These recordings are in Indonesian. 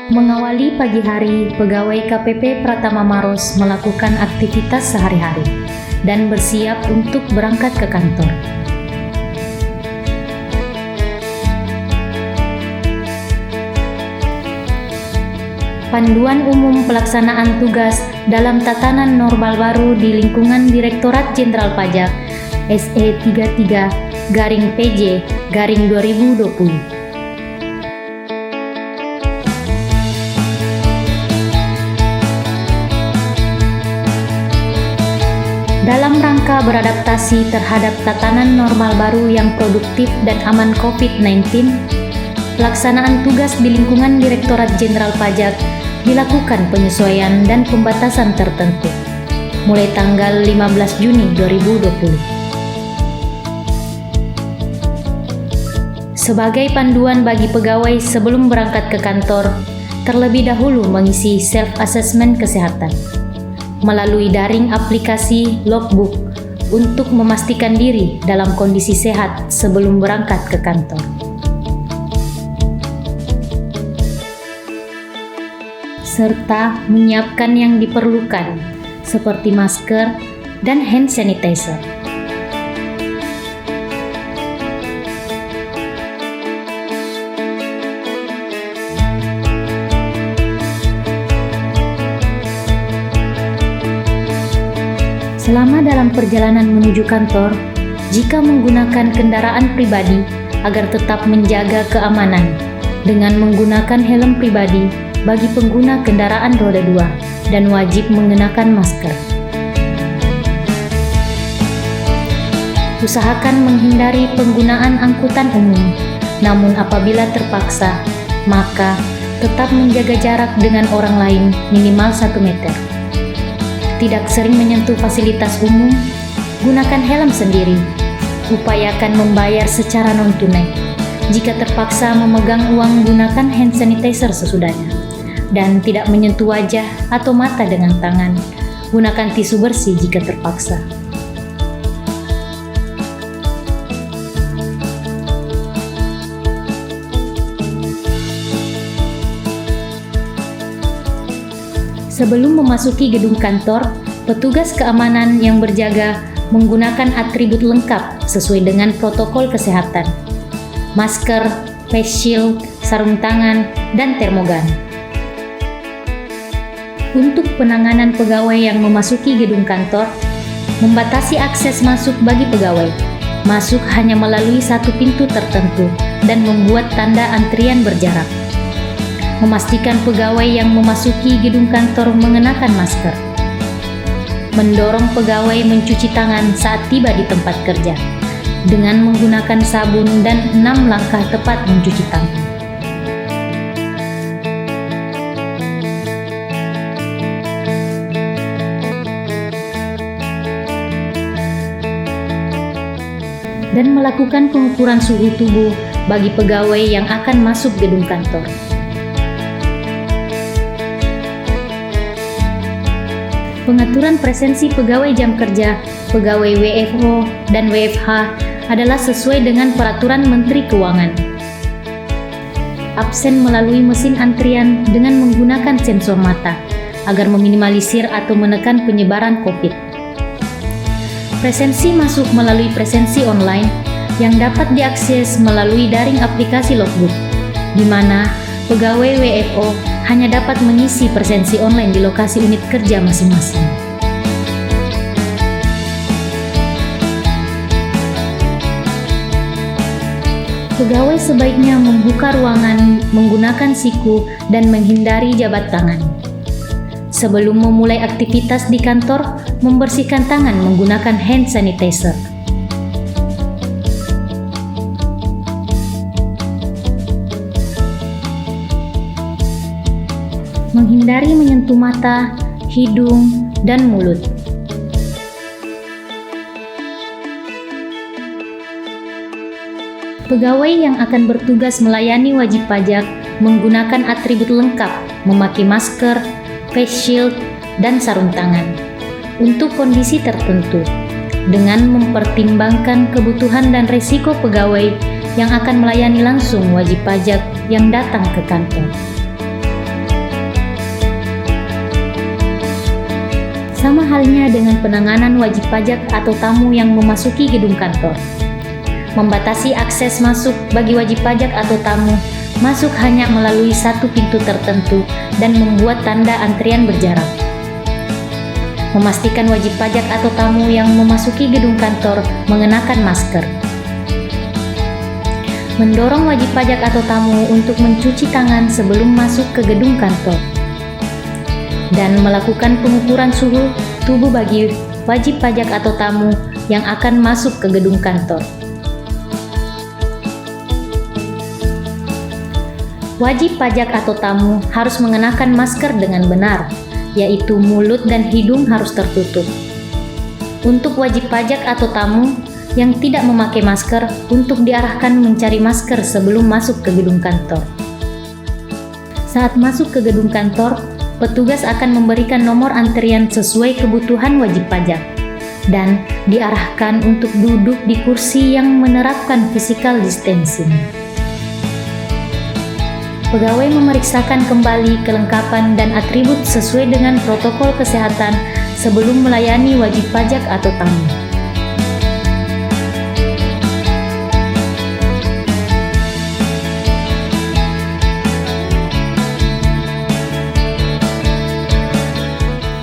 Mengawali pagi hari, pegawai KPP Pratama Maros melakukan aktivitas sehari-hari dan bersiap untuk berangkat ke kantor. Panduan Umum Pelaksanaan Tugas dalam Tatanan Normal Baru di lingkungan Direktorat Jenderal Pajak SE 33-PJ-2020. Dalam rangka beradaptasi terhadap tatanan normal baru yang produktif dan aman COVID-19, pelaksanaan tugas di lingkungan Direktorat Jenderal Pajak dilakukan penyesuaian dan pembatasan tertentu, mulai tanggal 15 Juni 2020. Sebagai panduan bagi pegawai sebelum berangkat ke kantor, terlebih dahulu mengisi self-assessment kesehatan melalui daring aplikasi Logbook untuk memastikan diri dalam kondisi sehat sebelum berangkat ke kantor. Serta menyiapkan yang diperlukan seperti masker dan hand sanitizer. Selama dalam perjalanan menuju kantor, jika menggunakan kendaraan pribadi agar tetap menjaga keamanan dengan menggunakan helm pribadi bagi pengguna kendaraan roda 2 dan wajib mengenakan masker. Usahakan menghindari penggunaan angkutan umum, namun apabila terpaksa, maka tetap menjaga jarak dengan orang lain minimal 1 meter. Tidak sering menyentuh fasilitas umum, gunakan helm sendiri. Upayakan membayar secara non-tunai. Jika terpaksa memegang uang, gunakan hand sanitizer sesudahnya. Dan tidak menyentuh wajah atau mata dengan tangan. Gunakan tisu bersih jika terpaksa. Sebelum memasuki gedung kantor, petugas keamanan yang berjaga menggunakan atribut lengkap sesuai dengan protokol kesehatan. Masker, face shield, sarung tangan, dan termogan. Untuk penanganan pegawai yang memasuki gedung kantor, membatasi akses masuk bagi pegawai. Masuk hanya melalui satu pintu tertentu dan membuat tanda antrian berjarak. Memastikan pegawai yang memasuki gedung kantor mengenakan masker. Mendorong pegawai mencuci tangan saat tiba di tempat kerja dengan menggunakan sabun dan 6 langkah tepat mencuci tangan. Dan melakukan pengukuran suhu tubuh bagi pegawai yang akan masuk gedung kantor. Pengaturan presensi pegawai jam kerja, pegawai WFO dan WFH adalah sesuai dengan peraturan Menteri Keuangan. Absen melalui mesin antrian dengan menggunakan sensor mata agar meminimalisir atau menekan penyebaran COVID. Presensi masuk melalui presensi online yang dapat diakses melalui daring aplikasi Logbook, di mana pegawai WFO hanya dapat mengisi presensi online di lokasi unit kerja masing-masing. Pegawai sebaiknya membuka ruangan menggunakan siku dan menghindari jabat tangan. Sebelum memulai aktivitas di kantor, membersihkan tangan menggunakan hand sanitizer. Menghindari menyentuh mata, hidung, dan mulut. Pegawai yang akan bertugas melayani wajib pajak menggunakan atribut lengkap, memakai masker, face shield, dan sarung tangan untuk kondisi tertentu, dengan mempertimbangkan kebutuhan dan risiko pegawai yang akan melayani langsung wajib pajak yang datang ke kantor. Sama halnya dengan penanganan wajib pajak atau tamu yang memasuki gedung kantor. Membatasi akses masuk bagi wajib pajak atau tamu masuk hanya melalui satu pintu tertentu dan membuat tanda antrian berjarak. Memastikan wajib pajak atau tamu yang memasuki gedung kantor mengenakan masker. Mendorong wajib pajak atau tamu untuk mencuci tangan sebelum masuk ke gedung kantor. Dan melakukan pengukuran suhu tubuh bagi wajib pajak atau tamu yang akan masuk ke gedung kantor. Wajib pajak atau tamu harus mengenakan masker dengan benar, yaitu mulut dan hidung harus tertutup. Untuk wajib pajak atau tamu yang tidak memakai masker, untuk diarahkan mencari masker sebelum masuk ke gedung kantor. Saat masuk ke gedung kantor, petugas akan memberikan nomor antrian sesuai kebutuhan wajib pajak dan diarahkan untuk duduk di kursi yang menerapkan physical distancing. Pegawai memeriksakan kembali kelengkapan dan atribut sesuai dengan protokol kesehatan sebelum melayani wajib pajak atau tamu.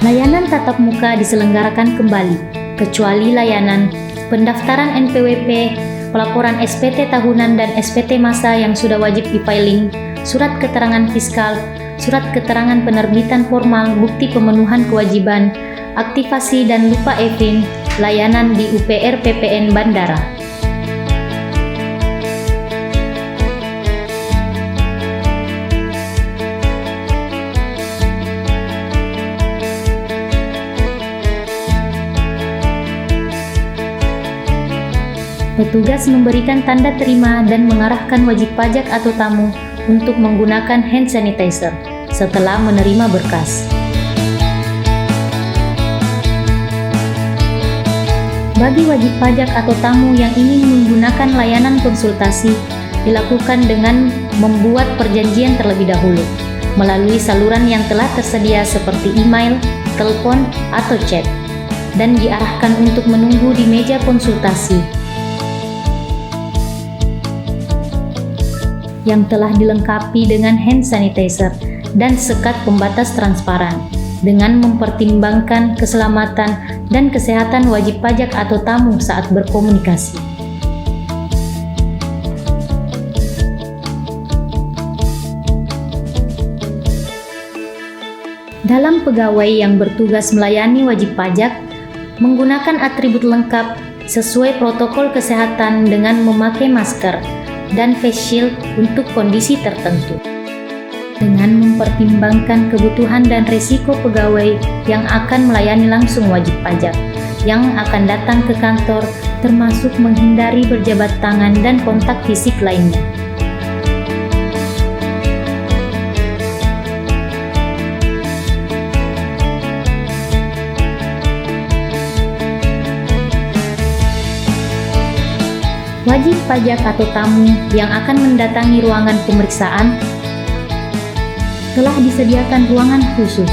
Layanan tatap muka diselenggarakan kembali, kecuali layanan pendaftaran NPWP, pelaporan SPT tahunan dan SPT masa yang sudah wajib e-filing, surat keterangan fiskal, surat keterangan penerbitan formal bukti pemenuhan kewajiban, aktivasi dan lupa e-filing, layanan di UPR PPN Bandara. Petugas memberikan tanda terima dan mengarahkan wajib pajak atau tamu untuk menggunakan hand sanitizer setelah menerima berkas. Bagi wajib pajak atau tamu yang ingin menggunakan layanan konsultasi, dilakukan dengan membuat perjanjian terlebih dahulu melalui saluran yang telah tersedia seperti email, telepon, atau chat, dan diarahkan untuk menunggu di meja konsultasi yang telah dilengkapi dengan hand sanitizer dan sekat pembatas transparan, dengan mempertimbangkan keselamatan dan kesehatan wajib pajak atau tamu saat berkomunikasi. Dalam pegawai yang bertugas melayani wajib pajak, menggunakan atribut lengkap sesuai protokol kesehatan dengan memakai masker dan face shield untuk kondisi tertentu. Dengan mempertimbangkan kebutuhan dan risiko pegawai yang akan melayani langsung wajib pajak yang akan datang ke kantor, termasuk menghindari berjabat tangan dan kontak fisik lainnya. Wajib pajak atau tamu yang akan mendatangi ruangan pemeriksaan telah disediakan ruangan khusus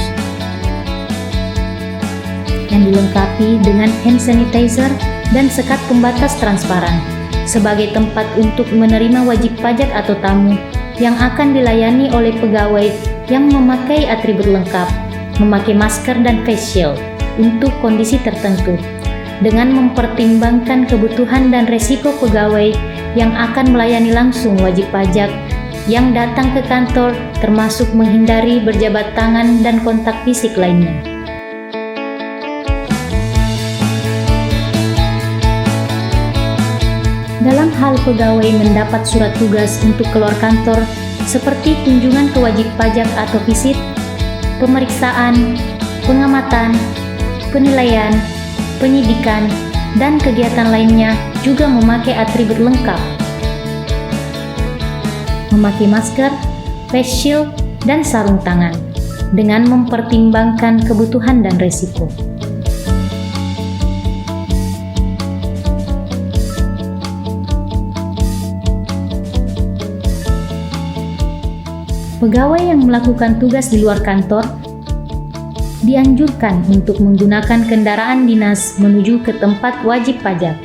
yang dilengkapi dengan hand sanitizer dan sekat pembatas transparan sebagai tempat untuk menerima wajib pajak atau tamu yang akan dilayani oleh pegawai yang memakai atribut lengkap, memakai masker dan face shield untuk kondisi tertentu, dengan mempertimbangkan kebutuhan dan risiko pegawai yang akan melayani langsung wajib pajak yang datang ke kantor, termasuk menghindari berjabat tangan dan kontak fisik lainnya. Dalam hal pegawai mendapat surat tugas untuk keluar kantor, seperti kunjungan ke wajib pajak atau visit, pemeriksaan, pengamatan, penilaian, penyidikan, dan kegiatan lainnya juga memakai atribut lengkap. Memakai masker, face shield, dan sarung tangan dengan mempertimbangkan kebutuhan dan risiko. Pegawai yang melakukan tugas di luar kantor dianjurkan untuk menggunakan kendaraan dinas menuju ke tempat wajib pajak.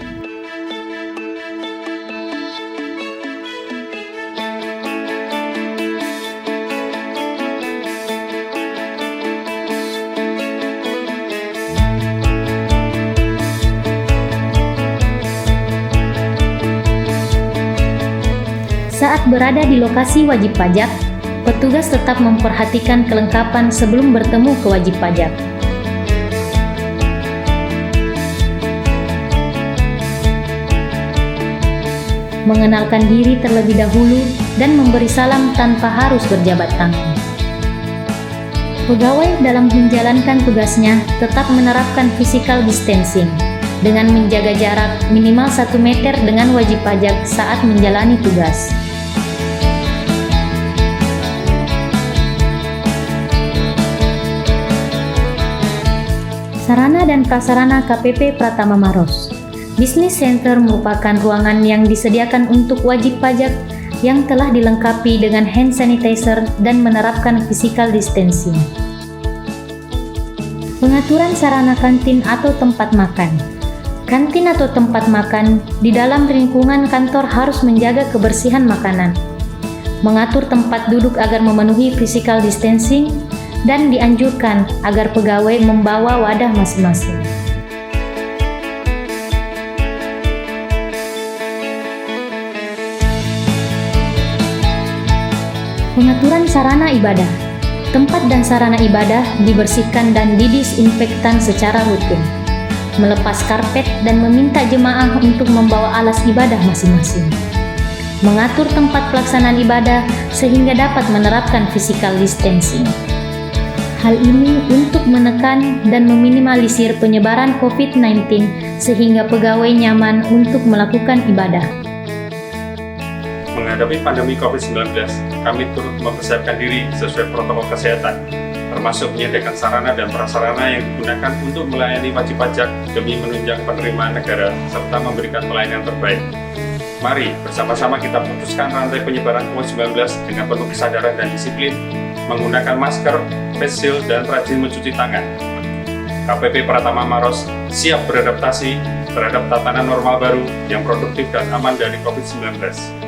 Saat berada di lokasi wajib pajak, petugas tetap memperhatikan kelengkapan sebelum bertemu ke wajib pajak. Mengenalkan diri terlebih dahulu dan memberi salam tanpa harus berjabat tangan. Pegawai dalam menjalankan tugasnya tetap menerapkan physical distancing dengan menjaga jarak minimal 1 meter dengan wajib pajak saat menjalani tugas. Sarana dan prasarana KPP Pratama Maros. Business Center merupakan ruangan yang disediakan untuk wajib pajak yang telah dilengkapi dengan hand sanitizer dan menerapkan physical distancing. Pengaturan sarana kantin atau tempat makan. Kantin atau tempat makan di dalam lingkungan kantor harus menjaga kebersihan makanan, mengatur tempat duduk agar memenuhi physical distancing, dan dianjurkan agar pegawai membawa wadah masing-masing. Pengaturan sarana ibadah. Tempat dan sarana ibadah dibersihkan dan didisinfektan secara rutin. Melepas karpet dan meminta jemaah untuk membawa alas ibadah masing-masing. Mengatur tempat pelaksanaan ibadah sehingga dapat menerapkan physical distancing. Hal ini untuk menekan dan meminimalisir penyebaran COVID-19 sehingga pegawai nyaman untuk melakukan ibadah. Menghadapi pandemi COVID-19, kami turut mempersiapkan diri sesuai protokol kesehatan, termasuk menyediakan sarana dan prasarana yang digunakan untuk melayani wajib pajak demi menunjang penerimaan negara serta memberikan pelayanan terbaik. Mari bersama-sama kita putuskan rantai penyebaran COVID-19 dengan penuh kesadaran dan disiplin, menggunakan masker, face shield, dan rajin mencuci tangan. KPP Pratama Maros siap beradaptasi terhadap tatanan normal baru yang produktif dan aman dari COVID-19.